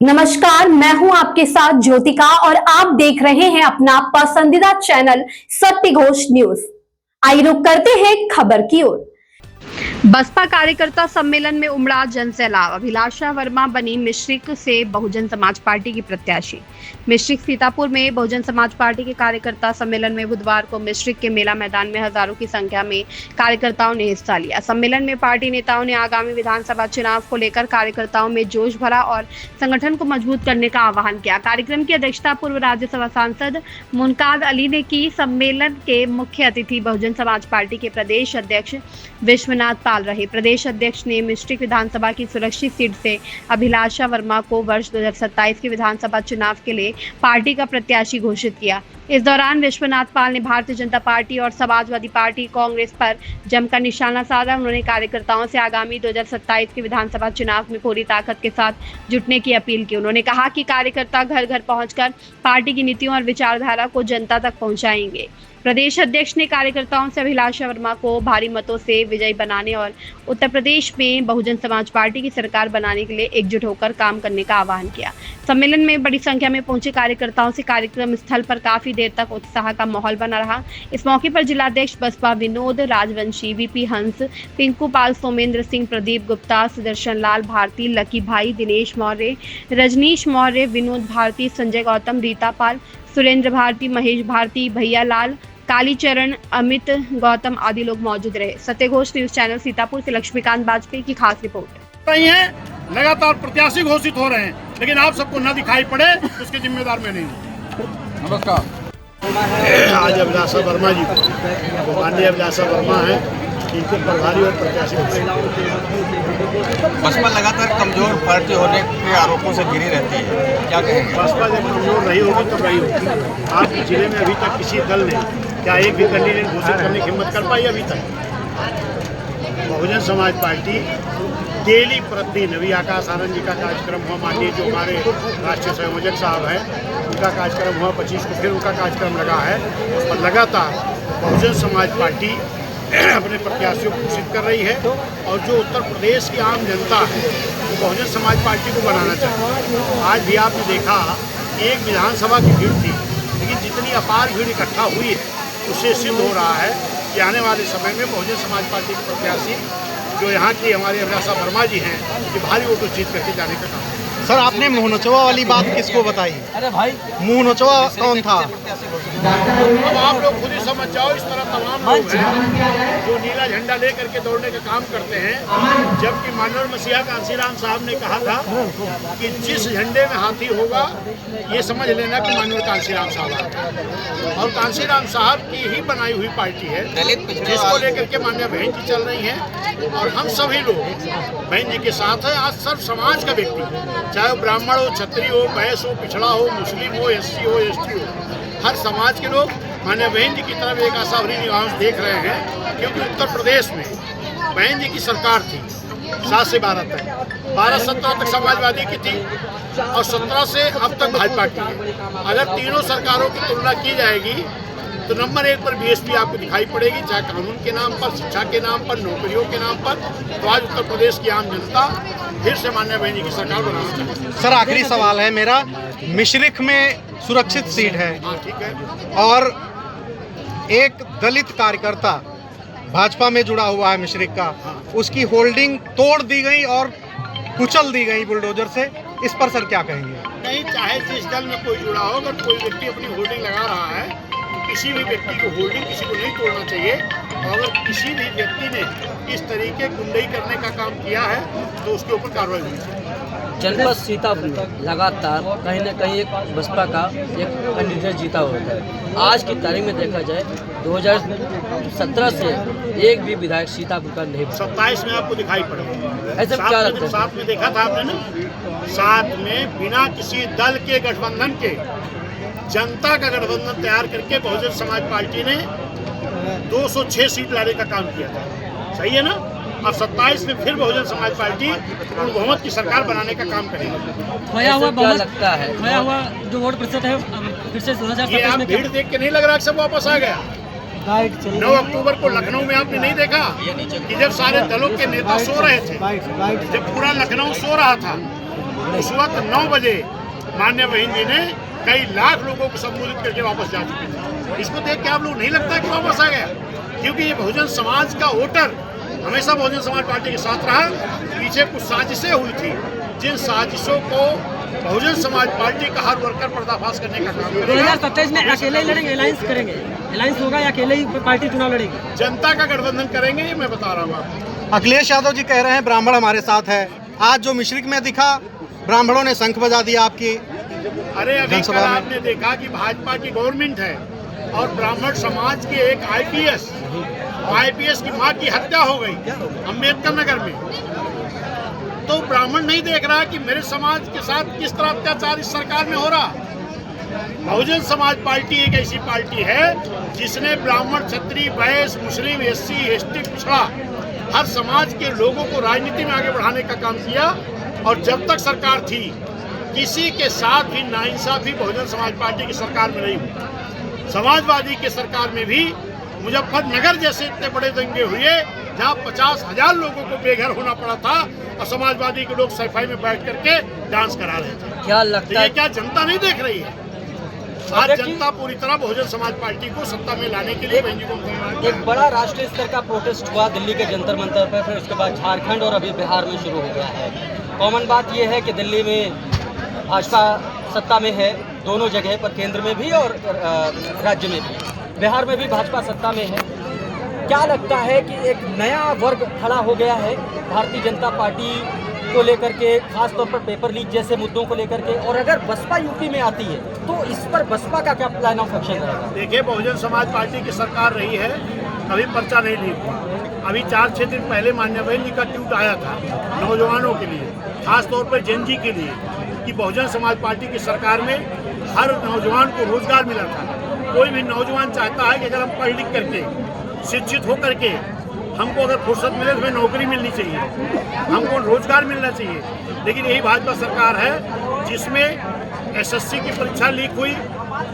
नमस्कार, मैं हूं आपके साथ ज्योतिका और आप देख रहे हैं अपना पसंदीदा चैनल सत्य घोष न्यूज। आइए रुक करते हैं खबर की ओर। बसपा कार्यकर्ता सम्मेलन में उमड़ा जनसैलाब। अभिलाषा वर्मा बनी मिश्रिक से बहुजन समाज पार्टी की प्रत्याशी। मिश्रिक सीतापुर में बहुजन समाज पार्टी के कार्यकर्ता सम्मेलन में बुधवार को मिश्रिक के मेला मैदान में हजारों की संख्या में कार्यकर्ताओं ने हिस्सा लिया। सम्मेलन में पार्टी नेताओं ने आगामी विधानसभा चुनाव को लेकर कार्यकर्ताओं में जोश भरा और संगठन को मजबूत करने का आह्वान किया। कार्यक्रम की अध्यक्षता पूर्व राज्यसभा सांसद मुनकाद अली ने की। सम्मेलन के मुख्य अतिथि बहुजन समाज पार्टी के प्रदेश अध्यक्ष विश्वनाथ पाल रहे। प्रदेश अध्यक्ष ने मिश्रिक विधानसभा की सुरक्षित सीट से अभिलाषा वर्मा को वर्ष 2027 के विधानसभा चुनाव के लिए पार्टी का प्रत्याशी घोषित किया। इस दौरान विश्वनाथ पाल ने भारतीय जनता पार्टी और समाजवादी पार्टी कांग्रेस पर जमकर निशाना साधा। उन्होंने कार्यकर्ताओं से आगामी 2027 के विधानसभा चुनाव में पूरी ताकत के साथ जुटने की अपील की। उन्होंने कहा कि कार्यकर्ता घर घर पहुंचकर पार्टी की नीतियों और विचारधारा को जनता तक पहुंचाएंगे। प्रदेश अध्यक्ष ने कार्यकर्ताओं से अभिलाषा वर्मा को भारी मतों से विजयी बनाने और उत्तर प्रदेश में बहुजन समाज पार्टी की सरकार बनाने के लिए एकजुट होकर काम करने का आह्वान किया। सम्मेलन में बड़ी संख्या में पहुंचे कार्यकर्ताओं से कार्यक्रम स्थल पर काफी देर तक उत्साह का माहौल बना रहा। इस मौके पर जिलाध्यक्ष बसपा विनोद राजवंशी, वीपी हंस, पिंकू पाल, सोमेंद्र सिंह, प्रदीप गुप्ता, सुदर्शन लाल भारती, लकी भाई, दिनेश मौर्य, रजनीश मौर्य, विनोद भारती, संजय गौतम, रीता पाल, सुरेंद्र भारती, महेश भारती, भैया लाल, कालीचरण, अमित गौतम आदि लोग मौजूद रहे। सत्य घोष न्यूज चैनल सीतापुर से लक्ष्मीकांत वाजपेयी की खास रिपोर्ट। लगातार प्रत्याशी घोषित हो रहे हैं, लेकिन आप सबको न दिखाई पड़े उसके जिम्मेदार मैं नहीं हूँ। नमस्कार। आज अभिलाषा वर्मा जी, माननीय अभिलाषा वर्मा है, इनके प्रभारी और प्रत्याशी। बसपा लगातार कमजोर पार्टी होने के आरोपों से घिरी रहती है, क्या कहेंगे? बसपा जब कमजोर नहीं होगी तो रही होगी। आपके जिले में अभी तक किसी दल ने क्या एक भी कैंडिडेट घोषित करने की हिम्मत कर पाई? अभी तक बहुजन समाज पार्टी डेली प्रतिदिन, अभी आकाश आनंद जी का कार्यक्रम हुआ, माननीय जो हमारे राष्ट्रीय संयोजक साहब हैं उनका कार्यक्रम हुआ, 25 को फिर उनका कार्यक्रम लगा है और लगातार बहुजन समाज पार्टी अपने प्रत्याशियों को घोषित कर रही है। और जो उत्तर प्रदेश की आम जनता है वो बहुजन समाज पार्टी को बनाना चाहती है। आज भी आपने देखा एक विधानसभा की भीड़ थी, लेकिन जितनी अपार भीड़ इकट्ठा हुई है उससे सिद्ध हो रहा है कि आने वाले समय में बहुजन समाज पार्टी के प्रत्याशी जो यहाँ की हमारे अभिलाषा वर्मा जी हैं, ये भारी वोटों जीत करके जाने का काम। सर, आपने मुँह नोचवा वाली बात किसको बताई? अरे भाई, मुँह नोचवा कौन था? अब आप लोग खुद ही समझ जाओ। इस तरह तमाम लोग हैं जो नीला झंडा लेकर के दौड़ने का काम करते हैं, जबकि माननीय मसीहा कांशीराम साहब ने कहा था कि जिस झंडे में हाथी होगा ये समझ लेना कि माननीय कांशीराम साहब, और कांशीराम साहब की ही बनाई हुई पार्टी है जिसको लेकर के माननीय बहन जी चल रही हैं। और हम सभी लोग बहन जी के साथ हैं। आज सर्व समाज का व्यक्ति, चाहे वो ब्राह्मण हो, क्षत्रिय हो, बैश्य हो, पिछड़ा हो, मुस्लिम हो, एससी हो, एसटी हो, हर समाज के लोग माननीय बहन जी की तरफ एक आशाभरी निगाहों से देख रहे हैं। क्योंकि उत्तर प्रदेश में बहन जी की सरकार थी 7 से 12 तक, 12-17 तक समाजवादी की थी और 17 से अब तक भाजपा की है। अगर तीनों सरकारों की तुलना की जाएगी तो नंबर 1 पर बीएसपी आपको दिखाई पड़ेगी, चाहे कानून के नाम पर, शिक्षा के नाम पर, नौकरियों के नाम पर। तो आज उत्तर प्रदेश की आम जनता फिर से माननीय बहन जी की सरकार बनाना चाहती है। सर, आखिरी सवाल है मेरा, मिश्रिक में सुरक्षित सीट है, हाँ ठीक है, और एक दलित कार्यकर्ता भाजपा में जुड़ा हुआ है मिश्रिक का, उसकी होल्डिंग तोड़ दी गई और कुचल दी गई बुलडोजर से, इस पर सर क्या कहेंगे? नहीं, चाहे जिस दल में कोई जुड़ा हो, अगर कोई व्यक्ति अपनी होल्डिंग लगा रहा है तो किसी भी व्यक्ति की होल्डिंग किसी को नहीं तोड़ना चाहिए। और अगर किसी भी व्यक्ति ने इस तरीके गुंडई करने का काम किया है तो उसके ऊपर कार्रवाई होनी चाहिए। जनपद सीतापुर में लगातार कहीं न कहीं एक बसपा का एक कैंडिडेट जीता होता है। आज की तारीख में देखा जाए 2017 से एक भी विधायक सीतापुर का नहीं बना। 27 में आपको दिखाई पड़ेगा। ऐसा क्या लगता है? साथ में देखा था आपने ना, साथ में बिना किसी दल के गठबंधन के, जनता का गठबंधन तैयार करके बहुजन समाज पार्टी ने 206 सीट लाने का काम किया था। सही है ना? अब 27 में फिर बहुजन समाज पार्टी बहुमत की सरकार बनाने का काम करेगी। खोया हुआ क्या लगता है? खोया हुआ जो वोट प्रतिशत है फिर से 2027 ये आप में भीड़ देख के नहीं लग रहा कि सब वापस आ गया? 9 अक्टूबर को लखनऊ में आपने नहीं देखा कि जब सारे दलों के नेता सो रहे थे, जब पूरा लखनऊ सो रहा था, उस वक्त 9 बजे माननीय बहन जी ने कई लाख लोगों को संबोधित करके वापस जा चुके थे। इसको देख के आप लोग नहीं लगता कि वापस आ गया? क्योंकि ये बहुजन समाज का वोटर हमेशा बहुजन समाज पार्टी के साथ रहा। पीछे कुछ साजिशें हुई थी, जिन साजिशों को बहुजन समाज पार्टी का हर वर्कर पर्दाफाश करने का काम करेगा। 2027 में अकेले ही लड़ेंगे, अलायंस करेंगे? अलायंस होगा या अकेले ही पार्टी चुनाव लड़ेगी? जनता का गठबंधन करेंगे, ये मैं बता रहा हूँ आपको। अखिलेश यादव जी कह रहे हैं ब्राह्मण हमारे साथ है। आज जो मिश्रिक में दिखा, ब्राह्मणों ने शंख बजा दिया आपकी। अरे अभी कल आपने देखा कि भाजपा की गवर्नमेंट है और ब्राह्मण समाज के एक आईपीएस की मां की हत्या हो गई अम्बेडकर नगर में। तो ब्राह्मण नहीं देख रहा कि मेरे समाज के साथ किस तरह अत्याचार इस सरकार में हो रहा। बहुजन समाज पार्टी एक ऐसी पार्टी है जिसने ब्राह्मण, क्षत्रिय, वैश्य, मुस्लिम, एससी, एसटी, पिछड़ा हर समाज के लोगों को राजनीति में आगे बढ़ाने का काम किया। और जब तक सरकार थी, किसी के साथ भी नाइंसाफी बहुजन समाज पार्टी की सरकार में नहीं हुई। समाजवादी के सरकार में भी मुजफ्फरनगर जैसे इतने बड़े दंगे हुए जहां 50,000 लोगों को बेघर होना पड़ा था और समाजवादी के लोग सफाई में बैठ करके डांस करा रहे थे। क्या लगता है, क्या जनता नहीं देख रही है? आज जनता पूरी तरह बहुजन समाज पार्टी को सत्ता में लाने के लिए बहन जी को एक बड़ा राष्ट्रीय स्तर का प्रोटेस्ट हुआ दिल्ली के जंतर मंतर पर, फिर उसके बाद झारखंड और अभी बिहार में शुरू हो गया है। कॉमन बात यह है कि दिल्ली में भाजपा सत्ता में है, दोनों जगह पर, केंद्र में भी और राज्य में भी। बिहार में भी भाजपा सत्ता में है। क्या लगता है कि एक नया वर्ग खड़ा हो गया है भारतीय जनता पार्टी को लेकर के, खास तौर पर पेपर लीक जैसे मुद्दों को लेकर के, और अगर बसपा यूपी में आती है तो इस पर बसपा का क्या प्लान ऑफ एक्शन रहेगा? देखिए, बहुजन समाज पार्टी की सरकार रही है, कभी पर्चा नहीं लीक हुआ। अभी 4-6 दिन पहले माननीय बहन जी का ट्वीट आया था नौजवानों के लिए, खास तौर पर जेन जी के लिए, कि बहुजन समाज पार्टी की सरकार में हर नौजवान को रोजगार मिला था। कोई भी नौजवान चाहता है कि अगर हम पढ़ लिख करके, शिक्षित होकर के, हमको अगर फुर्सत मिले तो हमें नौकरी मिलनी चाहिए, हमको रोजगार मिलना चाहिए। लेकिन यही भाजपा सरकार है जिसमें एसएससी की परीक्षा लीक हुई,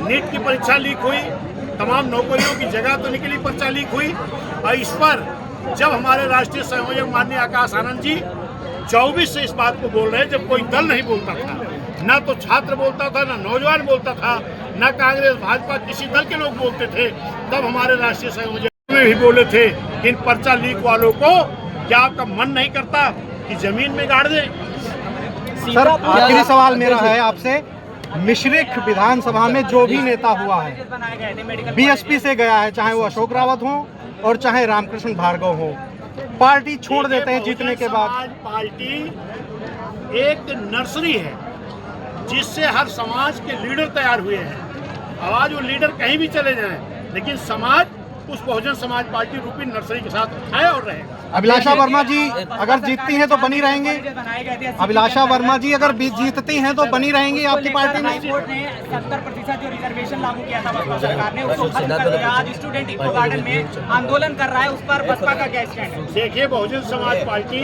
नीट की परीक्षा लीक हुई, तमाम नौकरियों की जगह तो निकली, पर्चा लीक हुई। और इस पर जब हमारे राष्ट्रीय संयोजक माननीय आकाश आनंद जी 24 से इस बात को बोल रहे हैं, जब कोई दल नहीं बोलता था, ना तो छात्र बोलता था, ना नौजवान बोलता था, ना कांग्रेस भाजपा किसी दल के लोग बोलते थे, तब हमारे राष्ट्रीय संयोजक में भी बोले थे कि इन पर्चा लीक वालों को क्या आपका मन नहीं करता कि जमीन में गाड़ दें? सर, आखिरी सवाल मेरा है आपसे। मिश्रिक विधानसभा में जो भी नेता हुआ है बीएसपी से गया है, चाहे वो अशोक रावत हो और चाहे रामकृष्ण भार्गव हो, पार्टी छोड़ देते हैं जीतने के बाद। समाज पार्टी एक नर्सरी है जिससे हर समाज के लीडर तैयार हुए हैं। आज वो लीडर कहीं भी चले जाएं, लेकिन समाज उस बहुजन समाज पार्टी रूपी नर्सरी के साथ है और रहेगा। अभिलाषा वर्मा जी अगर जीतती हैं तो बनी रहेंगे? अभिलाषा वर्मा जी अगर जीतती हैं तो बनी रहेंगी आपकी पार्टी में? कोर्ट ने 70% जो रिजर्वेशन लागू किया था बसपा सरकार ने, उसको खत्म कर दिया। आज स्टूडेंट इको गार्डन में आंदोलन कर रहा है, उस पर बसपा का क्या स्टैंड है? देखिए, बहुजन समाज पार्टी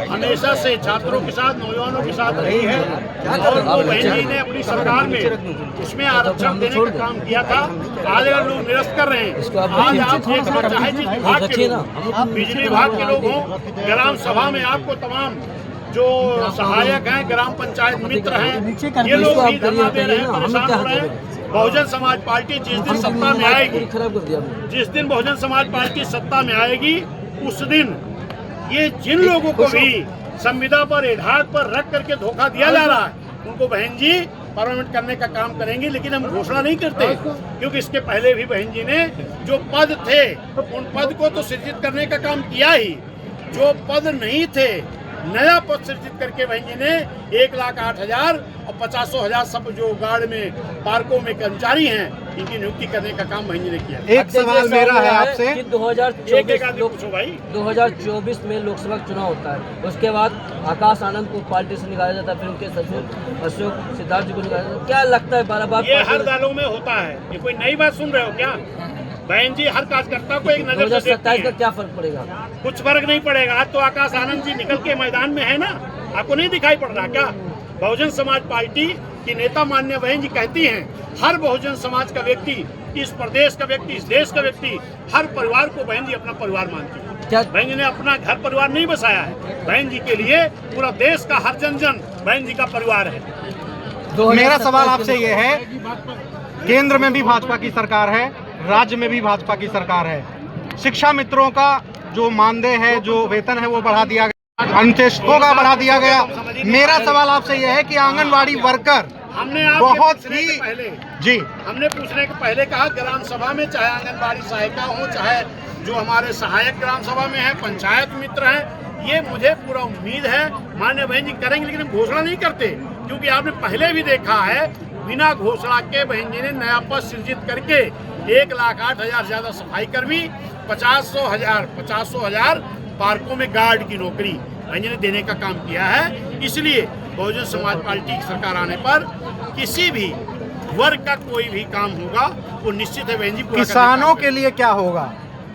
हमेशा से छात्रों के साथ, नौजवानों के साथ रही है और वो बहन जी ने अपनी सरकार में उसमें आरक्षण देने का काम किया था। आज अगर लोग निरस्त कर रहे हैं, आज आप देखना चाहे जिस विभाग के लोग, बिजली विभाग के लोग हों, ग्राम सभा में आपको तमाम जो सहायक हैं, ग्राम पंचायत मित्र हैं, ये लोग भी धरना दे रहे हैं, परेशान हो रहे हैं। बहुजन समाज पार्टी जिस दिन सत्ता में आएगी, जिस दिन बहुजन समाज पार्टी सत्ता में आएगी, उस दिन ये जिन लोगों को भी संविदा पर, एधार पर रख करके धोखा दिया जा रहा है, उनको बहन जी परमानेंट करने का काम करेंगे। लेकिन हम घोषणा नहीं करते, क्योंकि इसके पहले भी बहन जी ने जो पद थे उन पद को तो सृजित करने का काम किया ही, जो पद नहीं थे नया पद सृजित करके बहन जी ने 1,08,000 और 50,000 सब जो गार्ड में, पार्कों में कर्मचारी हैं, इनकी नियुक्ति करने का काम बहन जी ने किया। एक सवाल मेरा है आपसे कि 2024 भाई 2024 में लोकसभा चुनाव होता है, उसके बाद आकाश आनंद को पार्टी से निकाला जाता है, फिर उनके सचिव अशोक सिद्धार्थ जी को निकाला जाता है। क्या लगता है बार-बार ये हर दलों में होता है? ये कोई नई बात सुन रहे हो क्या? बहन जी हर कार्यकर्ता को एक नजर से देखती 2027 का हैं। क्या फर्क पड़ेगा? कुछ फर्क नहीं पड़ेगा। आज तो आकाश आनंद जी निकल के मैदान में है ना, आपको नहीं दिखाई पड़ रहा क्या? बहुजन समाज पार्टी की नेता माननीय बहन जी कहती हैं, हर बहुजन समाज का व्यक्ति, इस प्रदेश का व्यक्ति, इस देश का व्यक्ति, हर परिवार को बहन जी अपना परिवार मानती है। क्या बहन जी ने अपना घर परिवार नहीं बसाया है, बहन जी के लिए पूरा देश का हर जन जन बहन जी का परिवार है। मेरा सवाल आपसे ये है, केंद्र में भी भाजपा की सरकार है, राज्य में भी भाजपा की सरकार है, शिक्षा मित्रों का जो मानदेय है, जो वेतन है वो बढ़ा दिया गया, अंत्येष्टों का बढ़ा दिया गया। मेरा सवाल आपसे यह है कि आंगनवाड़ी वर्कर हमने बहुत ही जी हमने पूछने के पहले कहा ग्राम सभा में चाहे आंगनबाड़ी सहायिका हो, चाहे जो हमारे सहायक ग्राम सभा में है, पंचायत मित्र हैं, ये मुझे पूरा उम्मीद है माननीय बहन जी करेंगे, लेकिन घोषणा नहीं करते, क्योंकि आपने पहले भी देखा है बिना घोषणा के बहन जी ने नया पद सृजित करके 1,08,000 ज्यादा सफाई कर्मी, 50,000 पार्कों में गार्ड की नौकरी बहन जी ने देने का काम किया है। इसलिए बहुजन समाज पार्टी की सरकार आने पर किसी भी वर्ग का कोई भी काम होगा वो निश्चित है बहन जी पूरा। किसानों के लिए क्या होगा?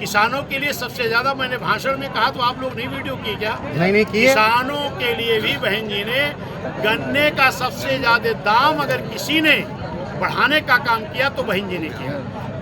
किसानों के लिए सबसे ज्यादा मैंने भाषण में कहा, तो आप लोग नहीं वीडियो की क्या? नहीं किए। किसानों के लिए भी बहन जी ने गन्ने का सबसे ज्यादा दाम अगर किसी ने बढ़ाने का काम किया तो बहन जी ने किया।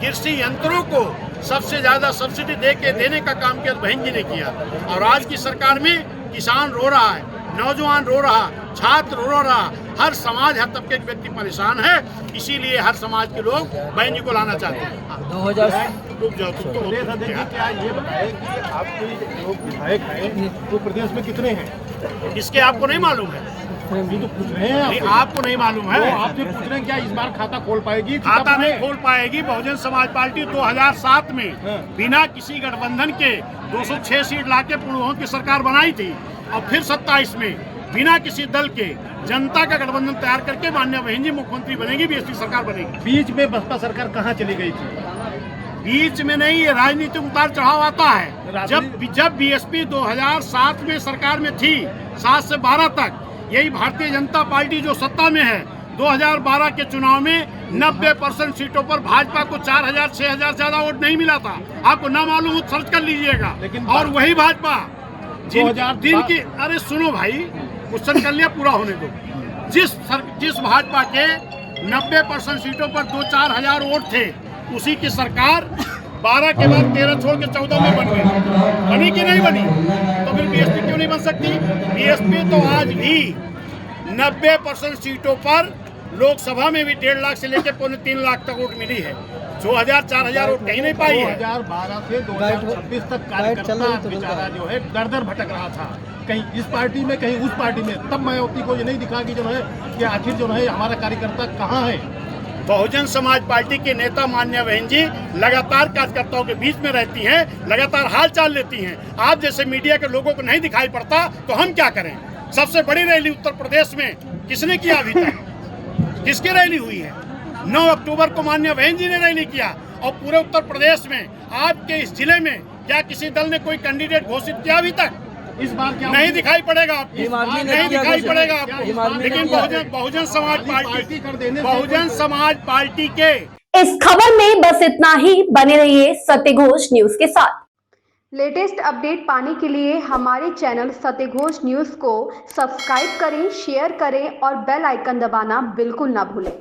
कृषि यंत्रों को सबसे ज्यादा सब्सिडी देने का काम किया तो बहन जी ने किया। और आज की सरकार में किसान रो रहा है, नौजवान रो रहा, छात्र रो रहा, हर समाज हर तबके के व्यक्ति परेशान है। इसीलिए हर समाज के लोग बहन जी को लाना चाहते हैं। 2000 रुक जाओ तुम तो क्या ये बताएं कि आपके जो विधायक हैं तो प्रदेश में कितने हैं? इसके आपको नहीं मालूम है? ये तो पूछ रहे हैं नहीं, आपको नहीं मालूम है? तो आपसे पूछ रहे हैं क्या इस बार खाता खोल पाएगी? खाता नहीं खोल पाएगी। बहुजन समाज पार्टी 2007 में बिना किसी गठबंधन के 206 सीट लाके पूर्ण बहुमत की सरकार बनाई थी, और फिर 27 में बिना किसी दल के जनता का गठबंधन तैयार करके माननीय बहन जी मुख्यमंत्री बनेगी, बीएसपी सरकार बनेगी। बीच में बसपा सरकार कहाँ चली गई थी? बीच में नहीं, ये राजनीतिक उतार चढ़ाव आता है। जब बीएसपी 2007 में सरकार में थी, 7 से 12 तक, यही भारतीय जनता पार्टी जो सत्ता में है, 2012 के चुनाव में 90% सीटों पर भाजपा को 4,000 6,000 ज्यादा वोट नहीं मिला था। आपको ना मालूम हो सर्च कर लीजिएगा। और वही भाजपा जिनकी अरे सुनो भाई, क्वेश्चन कर लिया, पूरा होने दो। जिस भाजपा के 90% सीटों पर 2-4 हजार वोट थे, उसी की सरकार 12 के बाद 13 छोड़ के 14 में बन गई। बनी कि नहीं बनी? तो फिर बीएसपी क्यों नहीं बन सकती? बीएसपी तो आज भी 90% सीटों पर लोकसभा में भी 1.5 लाख से लेकर 3 लाख तक वोट मिली है। 2,000-4,000 वोट कहीं नहीं पाई है। 2012 से 2026 तक कार्यकर्ता बेचारा जो है दर भटक रहा था, कहीं इस पार्टी में कहीं उस पार्टी में। तब मायावती को ये नहीं दिखा कि जो है कि आखिर जो है हमारा कार्यकर्ता कहाँ है। बहुजन समाज पार्टी के नेता मान्य बहन जी लगातार कार्यकर्ताओं के बीच में रहती हैं, लगातार हाल चाल लेती हैं। आप जैसे मीडिया के लोगों को नहीं दिखाई पड़ता तो हम क्या करें? सबसे बड़ी रैली उत्तर प्रदेश में किसने किया अभी तक? किसकी रैली हुई है? 9 अक्टूबर को माननीय बहन जी ने रैली किया। और पूरे उत्तर प्रदेश में आपके इस जिले में क्या किसी दल ने कोई कैंडिडेट घोषित किया अभी तक? इस बार क्या नहीं दिखाई पड़ेगा आपको, नहीं दिखाई पड़ेगा आपको। लेकिन बहुजन समाज पार्टी के इस खबर में बस इतना ही। बने रहिए सत्यघोष न्यूज के साथ। लेटेस्ट अपडेट पाने के लिए हमारे चैनल सत्यघोष न्यूज को सब्सक्राइब करें, शेयर करें और बेल आइकन दबाना बिल्कुल ना भूलें।